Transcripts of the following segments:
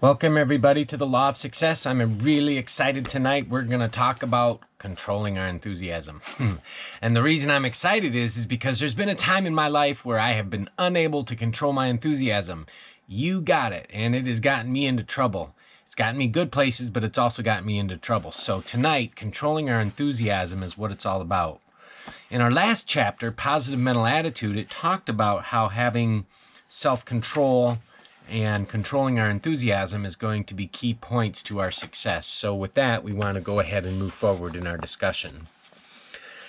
Welcome everybody to the Law of Success. I'm really excited tonight. We're going to talk about controlling our enthusiasm. And the reason I'm excited is because there's been a time in my life where I have been unable to control my enthusiasm. You got it, and it has gotten me into trouble. It's gotten me good places, but it's also gotten me into trouble. So tonight, controlling our enthusiasm is what it's all about. In our last chapter, Positive Mental Attitude, it talked about how having self-control and controlling our enthusiasm is going to be key points to our success. So with that, we want to go ahead and move forward in our discussion.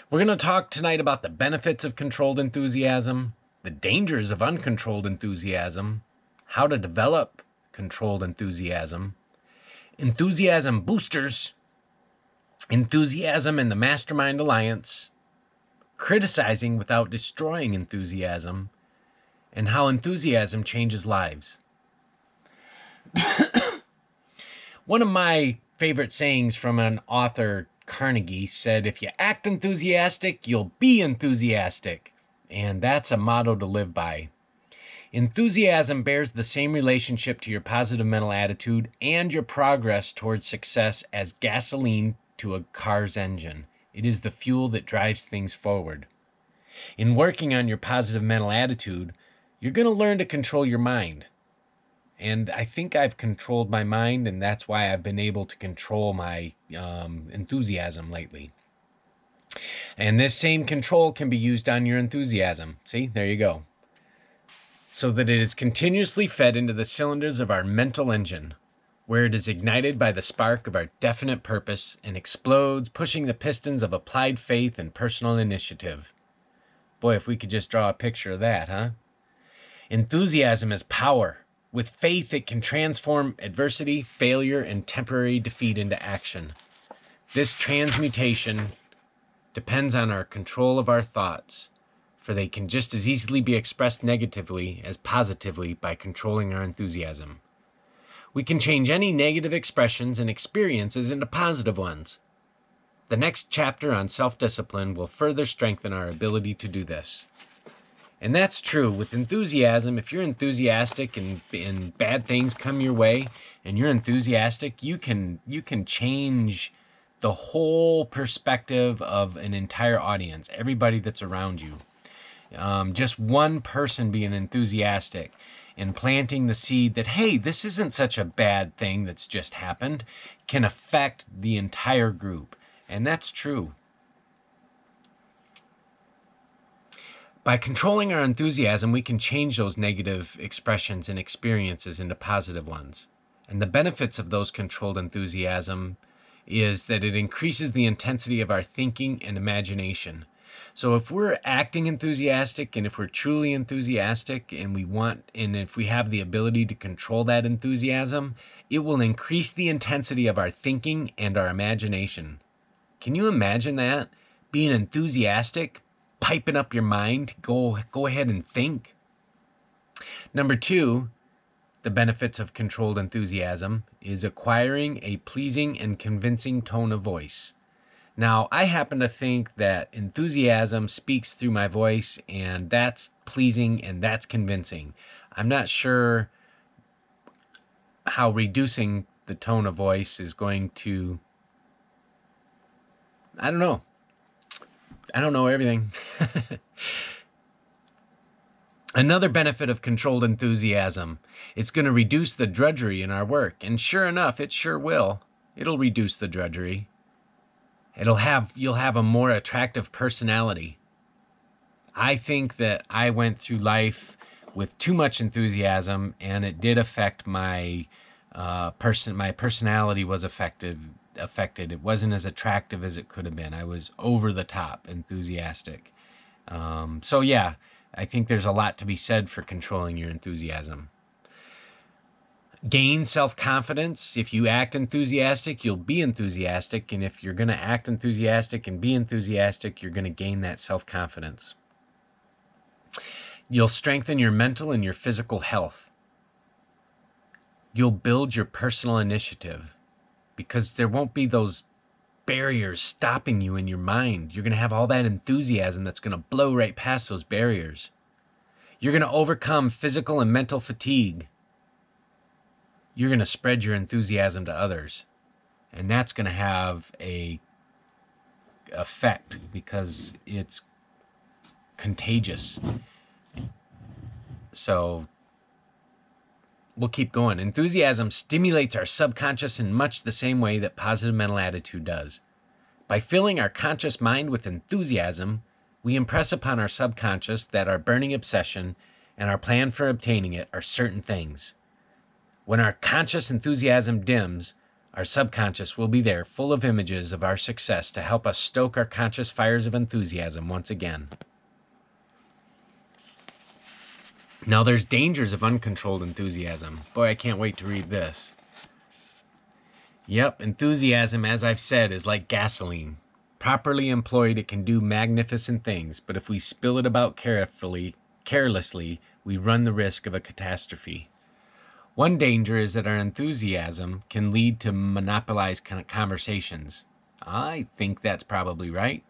We're going to talk tonight about the benefits of controlled enthusiasm, the dangers of uncontrolled enthusiasm, how to develop controlled enthusiasm, enthusiasm boosters, enthusiasm and the Mastermind Alliance, criticizing without destroying enthusiasm, and how enthusiasm changes lives. One of my favorite sayings from an author, Carnegie, said, if you act enthusiastic, you'll be enthusiastic. And that's a motto to live by. Enthusiasm bears the same relationship to your positive mental attitude and your progress towards success as gasoline to a car's engine. It is the fuel that drives things forward. In working on your positive mental attitude, you're going to learn to control your mind. And I think I've controlled my mind, and that's why I've been able to control my enthusiasm lately. And this same control can be used on your enthusiasm. See, there you go. So that it is continuously fed into the cylinders of our mental engine, where it is ignited by the spark of our definite purpose and explodes, pushing the pistons of applied faith and personal initiative. Boy, if we could just draw a picture of that, huh? Enthusiasm is power. With faith, it can transform adversity, failure, and temporary defeat into action. This transmutation depends on our control of our thoughts, for they can just as easily be expressed negatively as positively by controlling our enthusiasm. We can change any negative expressions and experiences into positive ones. The next chapter on self-discipline will further strengthen our ability to do this. And that's true with enthusiasm. If you're enthusiastic and bad things come your way and you're enthusiastic, you can change the whole perspective of an entire audience, everybody that's around you. Just one person being enthusiastic and planting the seed that, hey, this isn't such a bad thing that's just happened, can affect the entire group. And that's true. By controlling our enthusiasm, we can change those negative expressions and experiences into positive ones. And the benefits of those controlled enthusiasm is that it increases the intensity of our thinking and imagination. So if we're acting enthusiastic and if we're truly enthusiastic and if we have the ability to control that enthusiasm, it will increase the intensity of our thinking and our imagination. Can you imagine that? Being enthusiastic, piping up your mind, go ahead and think. Number 2, the benefits of controlled enthusiasm is acquiring a pleasing and convincing tone of voice. Now, I happen to think that enthusiasm speaks through my voice, and that's pleasing and that's convincing. I'm not sure how reducing the tone of voice is going to... I don't know. I don't know everything. Another benefit of controlled enthusiasm, it's going to reduce the drudgery in our work. And sure enough, it sure will. It'll reduce the drudgery. You'll have a more attractive personality. I think that I went through life with too much enthusiasm, and it did affect my personality was affected. It wasn't as attractive as it could have been. I was over the top enthusiastic. So yeah, I think there's a lot to be said for controlling your enthusiasm. Gain self-confidence. If you act enthusiastic, you'll be enthusiastic. And if you're going to act enthusiastic and be enthusiastic, you're going to gain that self-confidence. You'll strengthen your mental and your physical health. You'll build your personal initiative because there won't be those barriers stopping you in your mind. You're going to have all that enthusiasm that's going to blow right past those barriers. You're going to overcome physical and mental fatigue. you're going to spread your enthusiasm to others. And that's going to have a effect because it's contagious. So we'll keep going. Enthusiasm stimulates our subconscious in much the same way that positive mental attitude does. By filling our conscious mind with enthusiasm, we impress upon our subconscious that our burning obsession and our plan for obtaining it are certain things. When our conscious enthusiasm dims, our subconscious will be there full of images of our success to help us stoke our conscious fires of enthusiasm once again. Now there's dangers of uncontrolled enthusiasm. Boy, I can't wait to read this. Yep, enthusiasm, as I've said, is like gasoline. Properly employed, it can do magnificent things, but if we spill it about carelessly, we run the risk of a catastrophe. One danger is that our enthusiasm can lead to monopolized conversations. I think that's probably right.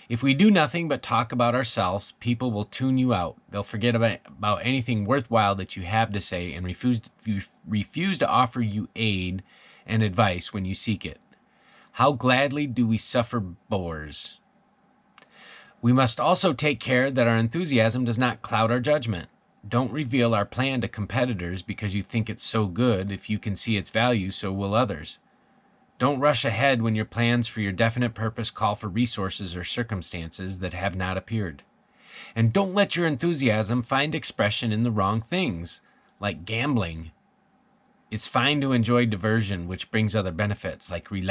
If we do nothing but talk about ourselves, people will tune you out. They'll forget about anything worthwhile that you have to say and refuse to offer you aid and advice when you seek it. How gladly do we suffer bores? We must also take care that our enthusiasm does not cloud our judgment. Don't reveal our plan to competitors because you think it's so good. If you can see its value, so will others. Don't rush ahead when your plans for your definite purpose call for resources or circumstances that have not appeared. And don't let your enthusiasm find expression in the wrong things, like gambling. It's fine to enjoy diversion which brings other benefits, like